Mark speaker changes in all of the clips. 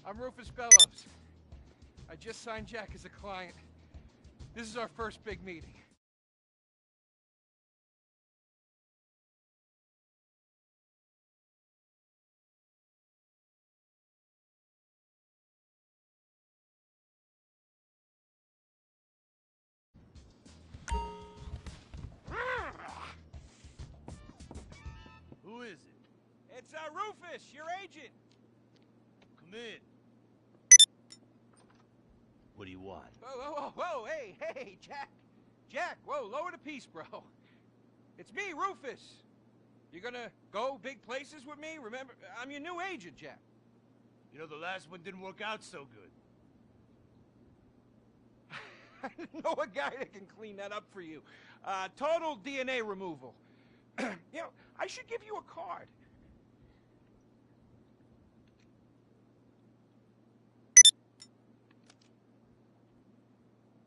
Speaker 1: I'm Rufus Bellows. I just signed Jack as a client. This is our first big meeting.
Speaker 2: Who is it?
Speaker 1: It's Rufus, your agent.
Speaker 2: Come in. What do you want?
Speaker 1: Whoa, hey, Jack. Jack, whoa, lower the piece, bro. It's me, Rufus. You gonna go big places with me? Remember, I'm your new agent, Jack.
Speaker 2: You know, the last one didn't work out so good.
Speaker 1: I know a guy that can clean that up for you. Total DNA removal. You know, I should give you a card.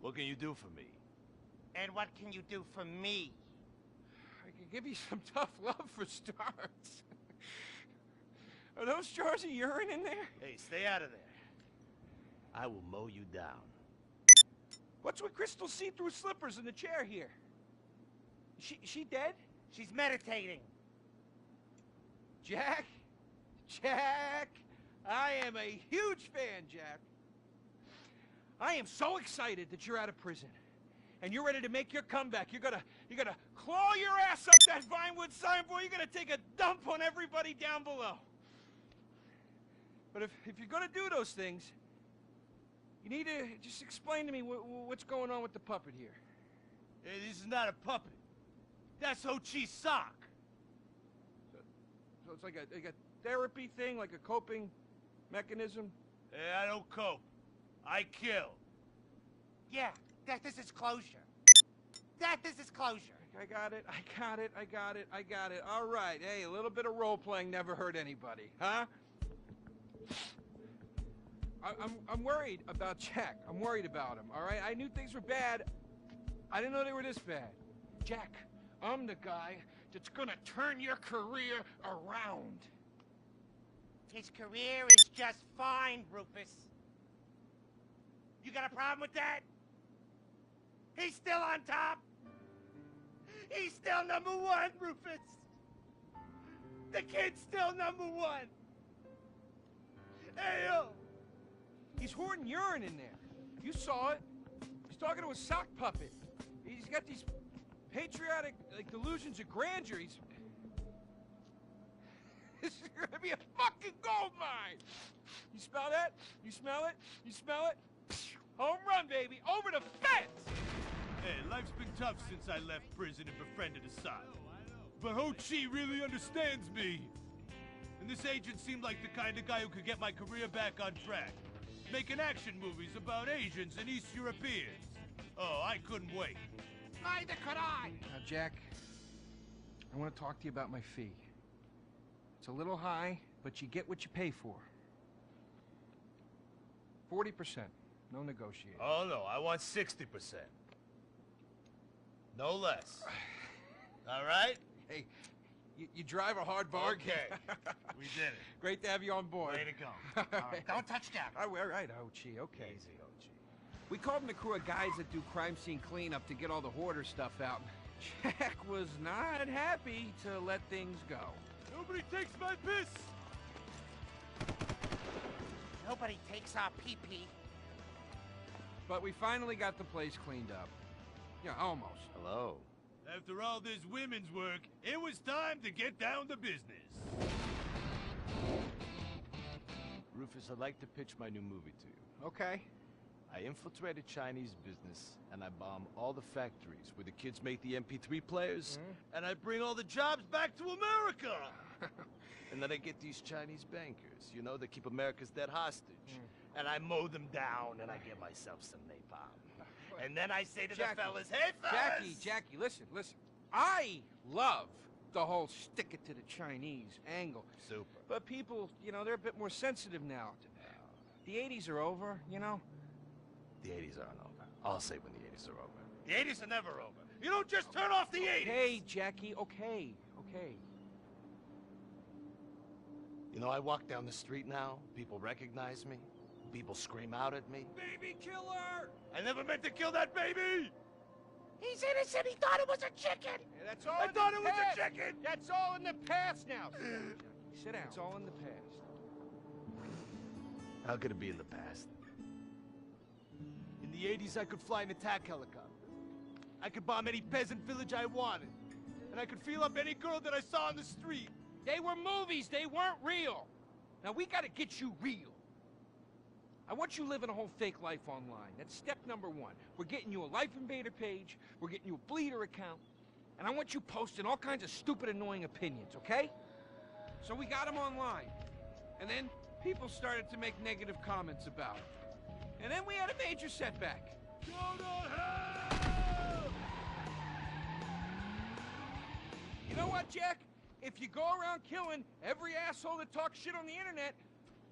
Speaker 2: What can you do for me?
Speaker 3: And what can you do for me?
Speaker 1: I can give you some tough love for starts. Are those jars of urine in there?
Speaker 2: Hey, stay out of there. I will mow you down.
Speaker 1: What's with Crystal's see-through slippers in the chair here? She dead?
Speaker 3: She's meditating.
Speaker 1: Jack, I am a huge fan, Jack. I am so excited that you're out of prison, and you're ready to make your comeback. You're gonna claw your ass up that Vinewood signboard. You're gonna take a dump on everybody down below. But if you're gonna do those things, you need to just explain to me what's going on with the puppet here.
Speaker 2: Hey, this is not a puppet. That's Ho Chi's sock.
Speaker 1: So it's like a therapy thing, like a coping mechanism?
Speaker 2: Hey, I don't cope. I kill.
Speaker 3: Yeah, this is closure. This is closure.
Speaker 1: I got it. All right. Hey, a little bit of role-playing never hurt anybody, huh? I'm worried about Jack. I'm worried about him, all right? I knew things were bad. I didn't know they were this bad. Jack, I'm the guy that's gonna turn your career around.
Speaker 3: His career is just fine, Rufus. You got a problem with that? He's still on top. He's still #1, Rufus. The kid's still #1. Hey, yo.
Speaker 1: He's hoarding urine in there. You saw it. He's talking to a sock puppet. He's got these patriotic, like, delusions of grandeur. This is gonna be a fucking gold mine. You smell that? You smell it? You smell it? Home run, baby. Over the fence.
Speaker 2: Hey, life's been tough since I left prison and befriended Assad. But Ho Chi really understands me. And this agent seemed like the kind of guy who could get my career back on track. Making action movies about Asians and East Europeans. Oh, I couldn't wait.
Speaker 3: Neither could I.
Speaker 1: Now, Jack, I want to talk to you about my fee. It's a little high, but you get what you pay for. 40%. No negotiating.
Speaker 2: Oh, no, I want 60%. No less. All right?
Speaker 1: Hey, you drive a hard bargain.
Speaker 2: Okay. We did it.
Speaker 1: Great to have you on board.
Speaker 2: Way to go.
Speaker 3: All right, don't touch Jack.
Speaker 1: All right, Ho-Chi, okay.
Speaker 2: Easy, Ho Chi.
Speaker 1: We called in a crew of guys that do crime scene cleanup to get all the hoarder stuff out. Jack was not happy to let things go.
Speaker 2: Nobody takes my piss!
Speaker 3: Nobody takes our pee-pee.
Speaker 1: But we finally got the place cleaned up. Yeah, almost.
Speaker 2: Hello. After all this women's work, it was time to get down to business. Rufus, I'd like to pitch my new movie to you.
Speaker 1: Okay.
Speaker 2: I infiltrate a Chinese business, and I bomb all the factories where the kids make the MP3 players, and I bring all the jobs back to America! And then I get these Chinese bankers, you know, that keep America's debt hostage. And I mow them down, and I get myself some napalm. And then I say to the fellas, hey, fellas!
Speaker 1: Jackie, listen. I love the whole stick it to the Chinese angle.
Speaker 2: Super.
Speaker 1: But people, you know, they're a bit more sensitive now. The 80s are over, you know?
Speaker 2: The 80s aren't over. I'll say when the 80s are over. The 80s are never over. You don't just turn off the 80s!
Speaker 1: Hey, Jackie, okay.
Speaker 2: You know, I walk down the street now, people recognize me, people scream out at me.
Speaker 1: Baby killer!
Speaker 2: I never meant to kill that baby!
Speaker 3: He's innocent. He thought it was a chicken.
Speaker 1: Yeah, that's all
Speaker 2: I
Speaker 1: in
Speaker 2: thought
Speaker 1: the
Speaker 2: it was
Speaker 1: past.
Speaker 2: a chicken!
Speaker 1: That's all in the past now. Sit down. It's all in the past.
Speaker 2: How could it be in the past? In the 80s, I could fly an attack helicopter. I could bomb any peasant village I wanted. And I could feel up any girl that I saw on the street.
Speaker 1: They were movies. They weren't real. Now, we gotta get you real. I want you living a whole fake life online. That's step number one. We're getting you a Life Invader page, we're getting you a Bleeder account, and I want you posting all kinds of stupid, annoying opinions, okay? So we got them online. And then people started to make negative comments about it. And then we had a major setback.
Speaker 2: Go to hell!
Speaker 1: You know what, Jack? If you go around killing every asshole that talks shit on the internet,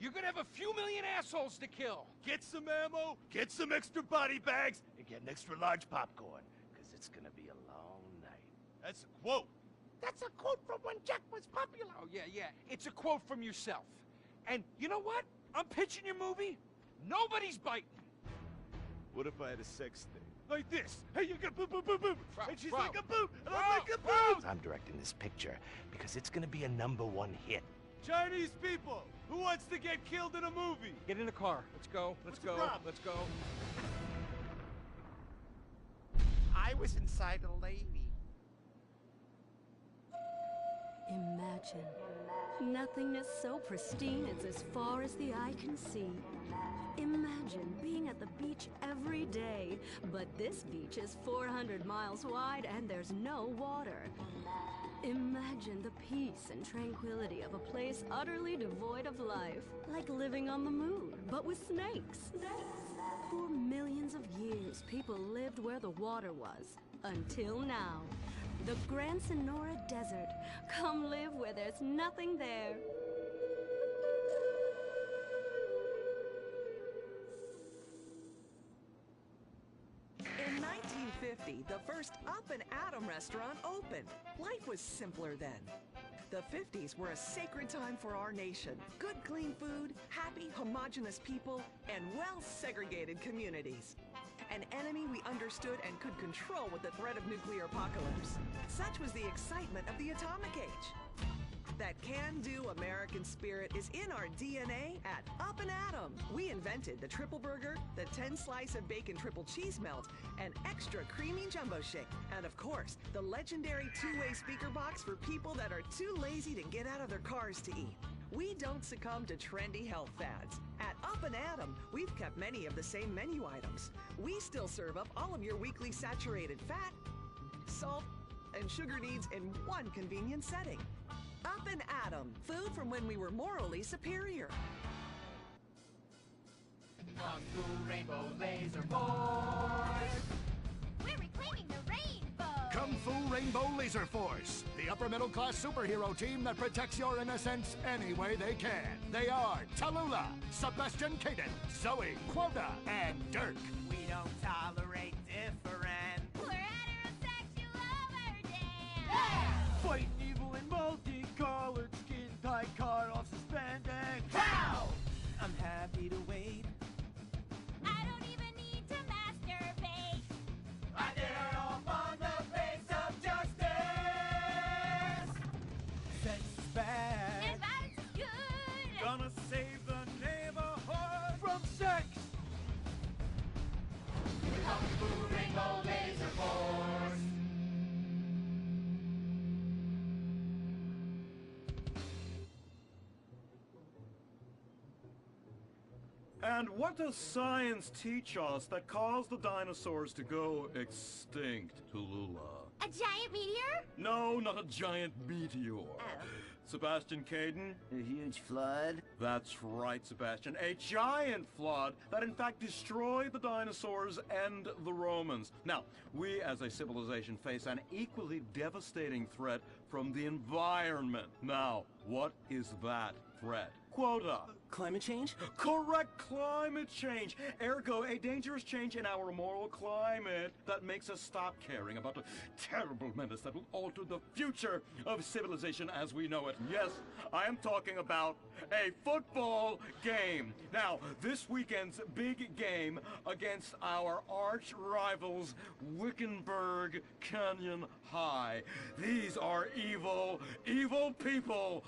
Speaker 1: you're gonna have a few million assholes to kill.
Speaker 2: Get some ammo, get some extra body bags, and get an extra large popcorn, because it's gonna be a long night. That's a quote.
Speaker 3: That's a quote from when Jack was popular.
Speaker 1: Oh, yeah. It's a quote from yourself. And you know what? I'm pitching your movie. Nobody's biting.
Speaker 2: What if I had a sex thing? Like this. Hey, you got boop, boop, boop, boop.
Speaker 1: Bro,
Speaker 2: And she's
Speaker 1: bro.
Speaker 2: like a boop, and
Speaker 1: Bro,
Speaker 2: I'm like a
Speaker 1: bro.
Speaker 2: boop.
Speaker 3: I'm directing this picture because it's gonna be a #1 hit.
Speaker 2: Chinese people, who wants to get killed in a movie?
Speaker 1: Get in the car. Let's go.
Speaker 2: What's the problem?
Speaker 1: Let's go.
Speaker 3: I was inside a lady.
Speaker 4: Imagine. Nothingness so pristine it's as far as the eye can see. Imagine being at the beach every day, but this beach is 400 miles wide and there's no water. Imagine the peace and tranquility of a place utterly devoid of life, like living on the moon, but with snakes. For millions of years, people lived where the water was, until now. The Gran Sonora Desert. Come live where there's nothing there.
Speaker 5: In 1950, the first Up and Atom restaurant opened. Life was simpler then. The 50s were a sacred time for our nation. Good, clean food, happy, homogenous people, and well-segregated communities. An enemy we understood and could control with the threat of nuclear apocalypse. Such was the excitement of the atomic age. That can-do American spirit is in our DNA at Up and Atom. We invented the triple burger, the 10-slice of bacon triple cheese melt, an extra creamy jumbo shake, and of course, the legendary two-way speaker box for people that are too lazy to get out of their cars to eat. We don't succumb to trendy health fads. At Up and Atom, we've kept many of the same menu items. We still serve up all of your weekly saturated fat, salt, and sugar needs in one convenient setting. Up and Atom, food from when we were morally superior.
Speaker 6: Kung Fu Rainbow Laser Force! We're reclaiming the rainbow!
Speaker 7: Kung Fu Rainbow Laser Force, the upper-middle-class superhero team that protects your innocence any way they can. They are Tallulah, Sebastian Caden, Zoe, Quota, and Dirk.
Speaker 3: We don't tolerate different.
Speaker 6: We're heterosexual overdance!
Speaker 2: Fighting evil in multicolored skin, tight car off suspended.
Speaker 6: Pow!
Speaker 3: I'm happy to wait.
Speaker 6: I don't even need to masturbate!
Speaker 3: I dare off on the face of justice. Sex is bad.
Speaker 6: And violence is good!
Speaker 2: Gonna save the neighborhood from sex.
Speaker 6: Kung Fu Rainbow Laser Force!
Speaker 8: And what does science teach us that caused the dinosaurs to go extinct, Tallulah?
Speaker 6: A giant meteor?
Speaker 8: No, not a giant meteor. Sebastian Caden?
Speaker 3: A huge flood?
Speaker 8: That's right, Sebastian. A giant flood that in fact destroyed the dinosaurs and the Romans. Now, we as a civilization face an equally devastating threat from the environment. Now, what is that threat. Quota.
Speaker 9: Climate change?
Speaker 8: Correct, climate change. Ergo, a dangerous change in our moral climate that makes us stop caring about the terrible menace that will alter the future of civilization as we know it. Yes, I am talking about a football game. Now, this weekend's big game against our arch rivals, Wickenburg Canyon High. These are evil, evil people